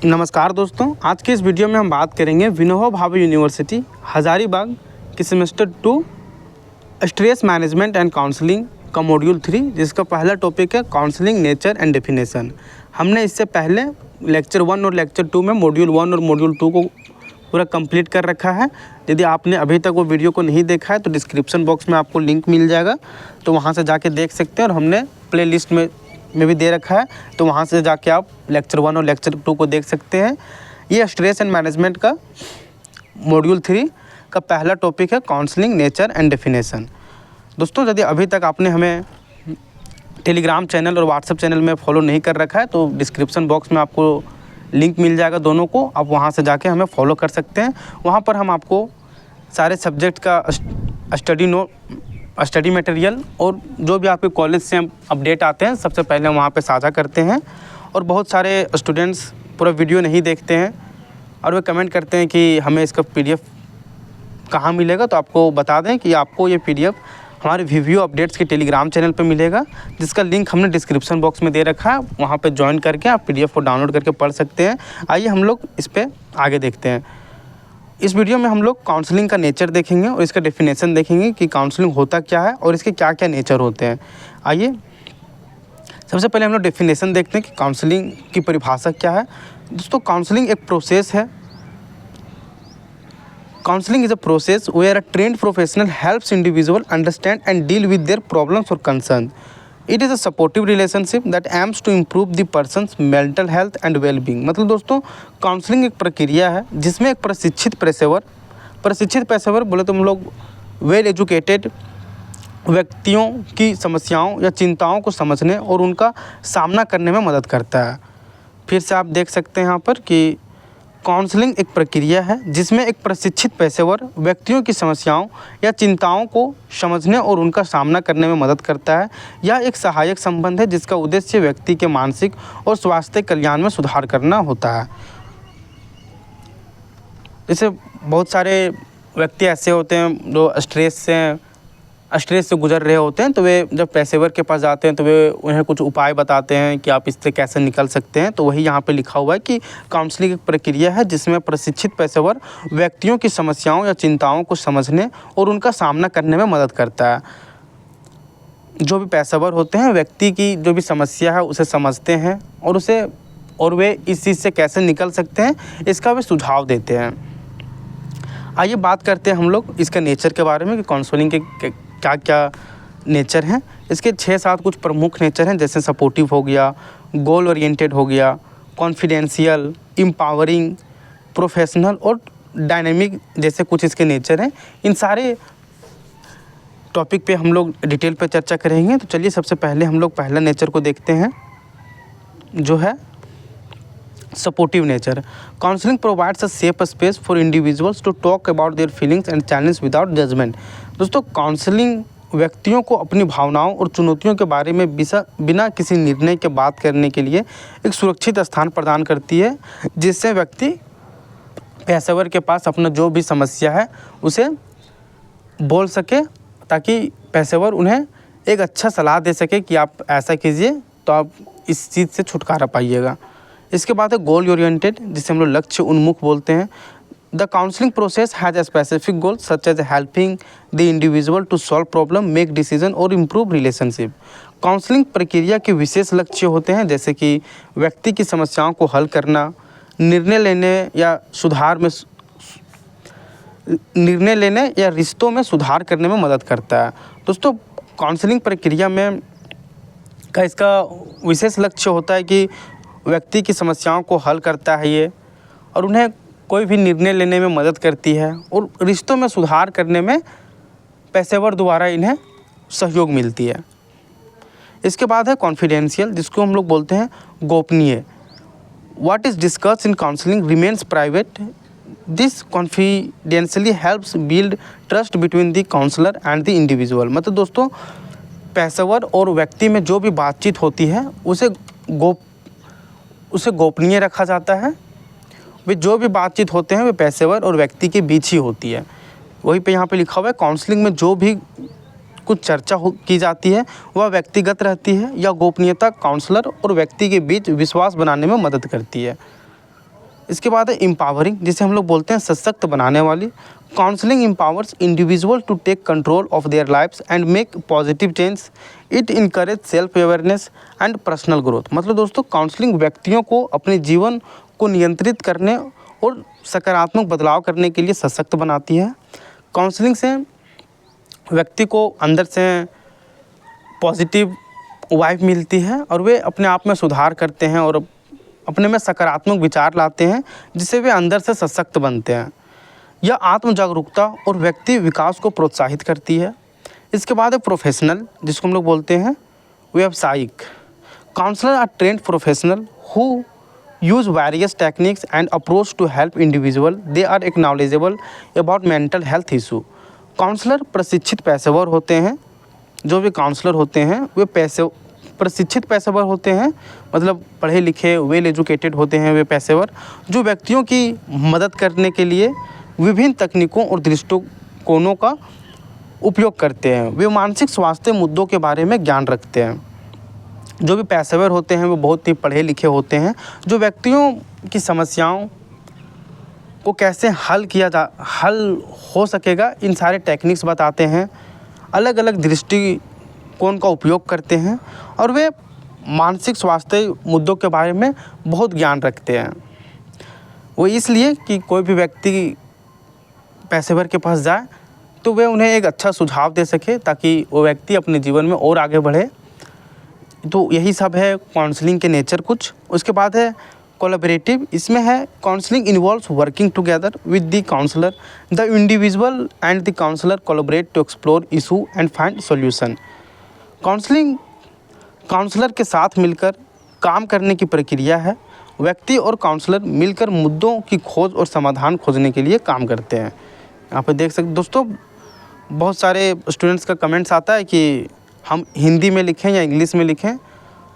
नमस्कार दोस्तों, आज के इस वीडियो में हम बात करेंगे विनोबा भावे यूनिवर्सिटी हज़ारीबाग की semester 2 stress management and counselling का मॉड्यूल 3, जिसका पहला टॉपिक है काउंसलिंग नेचर एंड डेफिनेशन। हमने इससे पहले लेक्चर 1 और लेक्चर 2 में मॉड्यूल 1 और मॉड्यूल 2 को पूरा कंप्लीट कर रखा है। यदि आपने अभी तक वो वीडियो को नहीं देखा है तो डिस्क्रिप्शन बॉक्स में आपको लिंक मिल जाएगा, तो वहाँ से जाके देख सकते हैं। और हमने प्ले लिस्ट में भी दे रखा है, तो वहाँ से जाके आप लेक्चर 1 और लेक्चर 2 को देख सकते हैं। ये स्ट्रेस एंड मैनेजमेंट का मॉड्यूल 3 का पहला टॉपिक है काउंसलिंग नेचर एंड डेफिनेशन। दोस्तों, यदि अभी तक आपने हमें टेलीग्राम चैनल और व्हाट्सएप चैनल में फॉलो नहीं कर रखा है तो डिस्क्रिप्शन बॉक्स में आपको लिंक मिल जाएगा, दोनों को आप वहाँ से जाके हमें फॉलो कर सकते हैं। वहाँ पर हम आपको सारे सब्जेक्ट का स्टडी मटेरियल और जो भी आपके कॉलेज से अपडेट आते हैं सबसे पहले वहाँ पे साझा करते हैं। और बहुत सारे स्टूडेंट्स पूरा वीडियो नहीं देखते हैं और वे कमेंट करते हैं कि हमें इसका PDF कहाँ मिलेगा। तो आपको बता दें कि आपको ये PDF हमारे वीडियो अपडेट्स के टेलीग्राम चैनल पे मिलेगा, जिसका लिंक हमने डिस्क्रिप्शन बॉक्स में दे रखा है। वहाँ पे ज्वाइन करके आप PDF को डाउनलोड करके पढ़ सकते हैं। आइए हम लोग इस पर आगे देखते हैं। इस वीडियो में हम लोग काउंसलिंग का नेचर देखेंगे और इसका डेफिनेशन देखेंगे कि काउंसलिंग होता क्या है और इसके क्या क्या नेचर होते हैं। आइए सबसे पहले हम लोग डेफिनेशन देखते हैं कि काउंसलिंग की परिभाषा क्या है। दोस्तों, काउंसलिंग एक प्रोसेस है। Counselling is a process where a trained professional helps individual understand and deal with their problems और concern. It is a supportive relationship that aims to improve the person's mental health and wellbeing. मतलब दोस्तों, counselling एक प्रक्रिया है जिसमें एक प्रशिक्षित पेशेवर बोले तो हम लोग वेल एजुकेटेड व्यक्तियों की समस्याओं या चिंताओं को समझने और उनका सामना करने में मदद करता है। फिर से आप देख सकते हैं यहाँ पर कि काउंसलिंग एक प्रक्रिया है जिसमें एक प्रशिक्षित पेशेवर व्यक्तियों की समस्याओं या चिंताओं को समझने और उनका सामना करने में मदद करता है। यह एक सहायक संबंध है जिसका उद्देश्य व्यक्ति के मानसिक और स्वास्थ्य कल्याण में सुधार करना होता है। जैसे बहुत सारे व्यक्ति ऐसे होते हैं जो स्ट्रेस से गुजर रहे होते हैं, तो वे जब पेशेवर के पास जाते हैं तो वे उन्हें कुछ उपाय बताते हैं कि आप इससे कैसे निकल सकते हैं। तो वही यहाँ पे लिखा हुआ है कि काउंसलिंग एक प्रक्रिया है जिसमें प्रशिक्षित पेशेवर व्यक्तियों की समस्याओं या चिंताओं को समझने और उनका सामना करने में मदद करता है। जो भी पेशेवर होते हैं व्यक्ति की जो भी समस्या है उसे समझते हैं और वे इस चीज़ से कैसे निकल सकते हैं इसका वे सुझाव देते हैं। आइए बात करते हैं हम लोग इसके नेचर के बारे में कि काउंसलिंग के क्या क्या नेचर हैं। इसके 6-7 कुछ प्रमुख नेचर हैं, जैसे सपोर्टिव हो गया, गोल ओरिएंटेड हो गया, कॉन्फिडेंशियल, एम्पावरिंग, प्रोफेशनल और डायनेमिक जैसे कुछ इसके नेचर हैं। इन सारे टॉपिक पे हम लोग डिटेल पे चर्चा करेंगे। तो चलिए सबसे पहले हम लोग पहला नेचर को देखते हैं, जो है supportive nature. Counselling provides a safe space for individuals to talk about their feelings and challenge without judgement. दोस्तों, काउंसलिंग व्यक्तियों को अपनी भावनाओं और चुनौतियों के बारे में बिना किसी निर्णय के बात करने के लिए एक सुरक्षित स्थान प्रदान करती है, जिससे व्यक्ति पेशेवर के पास अपना जो भी समस्या है उसे बोल सके, ताकि पेशेवर उन्हें एक अच्छा सलाह दे सके कि आप ऐसा कीजिए तो आप इस चीज़ से छुटकारा पाइएगा। इसके बाद है गोल ओरिएंटेड, जिसे हम लोग लक्ष्य उन्मुख बोलते हैं। The counselling process has a specific goal such as helping the individual to solve problem, make decision और इम्प्रूव रिलेशनशिप। काउंसलिंग प्रक्रिया के विशेष लक्ष्य होते हैं, जैसे कि व्यक्ति की समस्याओं को हल करना, निर्णय लेने या रिश्तों में सुधार करने में मदद करता है। दोस्तों, काउंसलिंग प्रक्रिया में इसका विशेष लक्ष्य होता है कि व्यक्ति की समस्याओं को हल करता है ये, और उन्हें कोई भी निर्णय लेने में मदद करती है और रिश्तों में सुधार करने में पेशेवर द्वारा इन्हें सहयोग मिलती है। इसके बाद है कॉन्फिडेंशियल, जिसको हम लोग बोलते हैं गोपनीय। What is discussed in counselling remains private. This confidentially helps build trust between the counsellor and the individual. मतलब दोस्तों, पेशेवर और व्यक्ति में जो भी बातचीत होती है उसे गोपनीय रखा जाता है। वे जो भी बातचीत होते हैं वे पेशेवर और व्यक्ति के बीच ही होती है। वहीं पे यहाँ पे लिखा हुआ है काउंसलिंग में जो भी कुछ चर्चा की जाती है वह व्यक्तिगत रहती है या गोपनीयता काउंसलर और व्यक्ति के बीच विश्वास बनाने में मदद करती है। इसके बाद है एम्पावरिंग, जिसे हम लोग बोलते हैं सशक्त बनाने वाली। Counselling empowers individual to take control of their lifes and make positive change. It encourage self awareness and personal growth. मतलब दोस्तों काउंसलिंग व्यक्तियों को अपने जीवन को नियंत्रित करने और सकारात्मक बदलाव करने के लिए सशक्त बनाती है। काउंसलिंग से व्यक्ति को अंदर से पॉजिटिव वाइब मिलती है और वे अपने आप में सुधार करते हैं और अपने में सकारात्मक विचार लाते हैं, जिससे वे अंदर से सशक्त बनते हैं। यह आत्म जागरूकता और व्यक्ति विकास को प्रोत्साहित करती है। इसके बाद है प्रोफेशनल, जिसको हम लोग बोलते हैं व्यावसायिक। Counsellor are trained professional who use various techniques and approach to help individual. They are knowledgeable about mental health issue. Counsellor प्रशिक्षित पेशेवर होते हैं। जो भी काउंसलर होते हैं वे प्रशिक्षित पेशेवर होते हैं, मतलब पढ़े लिखे वेल एजुकेटेड होते हैं वे पेशेवर, जो व्यक्तियों की मदद करने के लिए विभिन्न तकनीकों और दृष्टिकोणों का उपयोग करते हैं। वे मानसिक स्वास्थ्य मुद्दों के बारे में ज्ञान रखते हैं। जो भी पेशेवर होते हैं वो बहुत ही पढ़े लिखे होते हैं, जो व्यक्तियों की समस्याओं को कैसे हल हो सकेगा इन सारे टेक्निक्स बताते हैं, अलग अलग दृष्टिकोण का उपयोग करते हैं और वे मानसिक स्वास्थ्य मुद्दों के बारे में बहुत ज्ञान रखते हैं। वो इसलिए कि कोई भी व्यक्ति पेशेवर के पास जाए तो वे उन्हें एक अच्छा सुझाव दे सके ताकि वो व्यक्ति अपने जीवन में और आगे बढ़े। तो यही सब है काउंसलिंग के नेचर कुछ। उसके बाद है कोलैबोरेटिव। इसमें है counselling involves working together with the counsellor. The individual and the counsellor collaborate to explore issue and find solution. Counselling counsellor के साथ मिलकर काम करने की प्रक्रिया है। व्यक्ति और काउंसलर मिलकर मुद्दों की खोज और समाधान खोजने के लिए काम करते हैं। यहाँ पे देख सकते दोस्तों, बहुत सारे स्टूडेंट्स का कमेंट्स आता है कि हम हिंदी में लिखें या इंग्लिश में लिखें।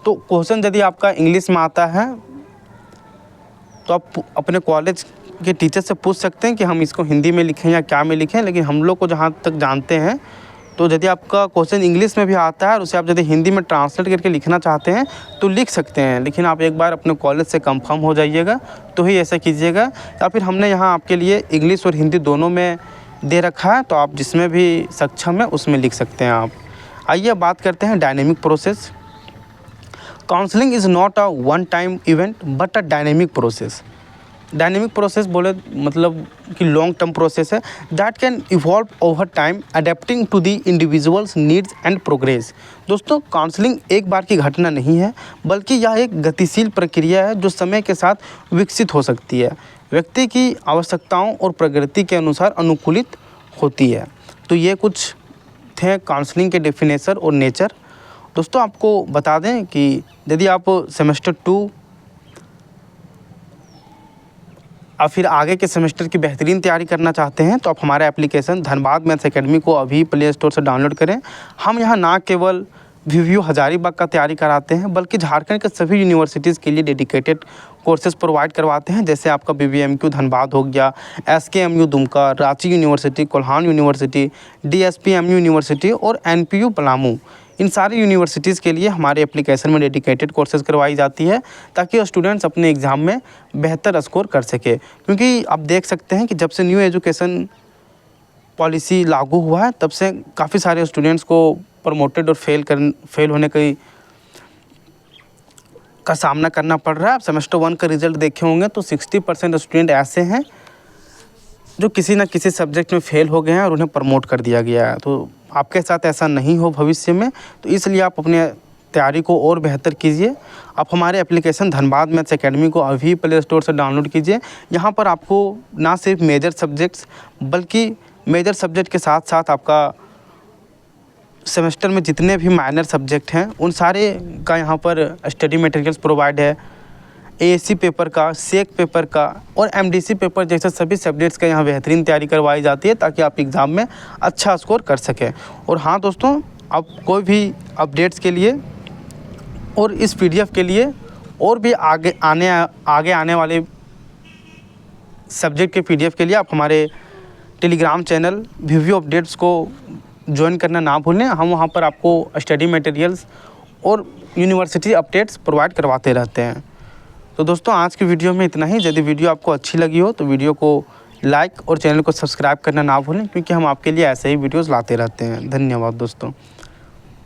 तो क्वेश्चन यदि आपका इंग्लिश में आता है तो आप अपने कॉलेज के टीचर से पूछ सकते हैं कि हम इसको हिंदी में लिखें या क्या में लिखें। लेकिन हम लोग को जहाँ तक जानते हैं तो यदि आपका क्वेश्चन इंग्लिश में भी आता है और उसे आप यदि हिंदी में ट्रांसलेट करके लिखना चाहते हैं तो लिख सकते हैं, लेकिन आप एक बार अपने कॉलेज से कंफर्म हो जाइएगा तो ही ऐसा कीजिएगा। या फिर हमने यहाँ आपके लिए इंग्लिश और हिंदी दोनों में दे रखा है, तो आप जिसमें भी सक्षम है उसमें लिख सकते हैं आप। आइए बात करते हैं dynamic process. Counselling is not a one time event but a dynamic process. Dynamic process बोले मतलब कि लॉन्ग टर्म प्रोसेस है that can evolve over time adapting to the individuals needs and progress. दोस्तों काउंसलिंग एक बार की घटना नहीं है, बल्कि यह एक गतिशील प्रक्रिया है जो समय के साथ विकसित हो सकती है, व्यक्ति की आवश्यकताओं और प्रगति के अनुसार अनुकूलित होती है। तो ये कुछ थे काउंसलिंग के डेफिनेशन और नेचर। दोस्तों आपको बता दें कि यदि आप सेमेस्टर 2 और फिर आगे के सेमेस्टर की बेहतरीन तैयारी करना चाहते हैं तो आप हमारा एप्लीकेशन धनबाद मैथ्स एकेडमी को अभी प्ले स्टोर से डाउनलोड करें। हम यहाँ ना केवल VVU हजारीबाग का तैयारी कराते हैं बल्कि झारखंड के सभी यूनिवर्सिटीज़ के लिए डेडिकेटेड कोर्सेज प्रोवाइड करवाते हैं, जैसे आपका BBMQ धनबाद हो गया, SKMU Dumka, Ranchi university, Kolhan university, DSPMU university और NPU पलामू। इन सारी यूनिवर्सिटीज़ के लिए हमारे एप्लीकेशन में डेडिकेटेड कोर्सेज करवाई जाती है ताकि स्टूडेंट्स अपने एग्ज़ाम में बेहतर स्कोर कर सके। क्योंकि आप देख सकते हैं कि जब से न्यू एजुकेशन पॉलिसी लागू हुआ है तब से काफ़ी सारे स्टूडेंट्स को प्रमोटेड और फेल होने का सामना करना पड़ रहा है। आप सेमेस्टर 1 का रिजल्ट देखे होंगे तो 60% स्टूडेंट ऐसे हैं जो किसी न किसी सब्जेक्ट में फेल हो गए हैं और उन्हें प्रमोट कर दिया गया है। तो आपके साथ ऐसा नहीं हो भविष्य में, तो इसलिए आप अपने तैयारी को और बेहतर कीजिए। आप हमारे एप्लीकेशन धनबाद मैथ्स एकेडमी को अभी प्ले स्टोर से डाउनलोड कीजिए। यहाँ पर आपको ना सिर्फ मेजर सब्जेक्ट्स बल्कि मेजर सब्जेक्ट के साथ साथ आपका सेमेस्टर में जितने भी माइनर सब्जेक्ट हैं उन सारे का यहाँ पर स्टडी मटेरियल्स प्रोवाइड है। ASC पेपर का, सेक पेपर का और MDC पेपर जैसे सभी सब्जेक्ट्स का यहाँ बेहतरीन तैयारी करवाई जाती है ताकि आप एग्ज़ाम में अच्छा स्कोर कर सकें। और हाँ दोस्तों, आप कोई भी अपडेट्स के लिए और इस PDF के लिए और भी आगे आने वाले सब्जेक्ट के PDF के लिए आप हमारे टेलीग्राम चैनल VVU अपडेट्स को ज्वाइन करना ना भूलें। हम वहाँ पर आपको स्टडी मटेरियल्स और यूनिवर्सिटी अपडेट्स प्रोवाइड करवाते रहते हैं। तो दोस्तों आज की वीडियो में इतना ही। यदि वीडियो आपको अच्छी लगी हो तो वीडियो को लाइक और चैनल को सब्सक्राइब करना ना भूलें, क्योंकि हम आपके लिए ऐसे ही वीडियोज़ लाते रहते हैं। धन्यवाद दोस्तों।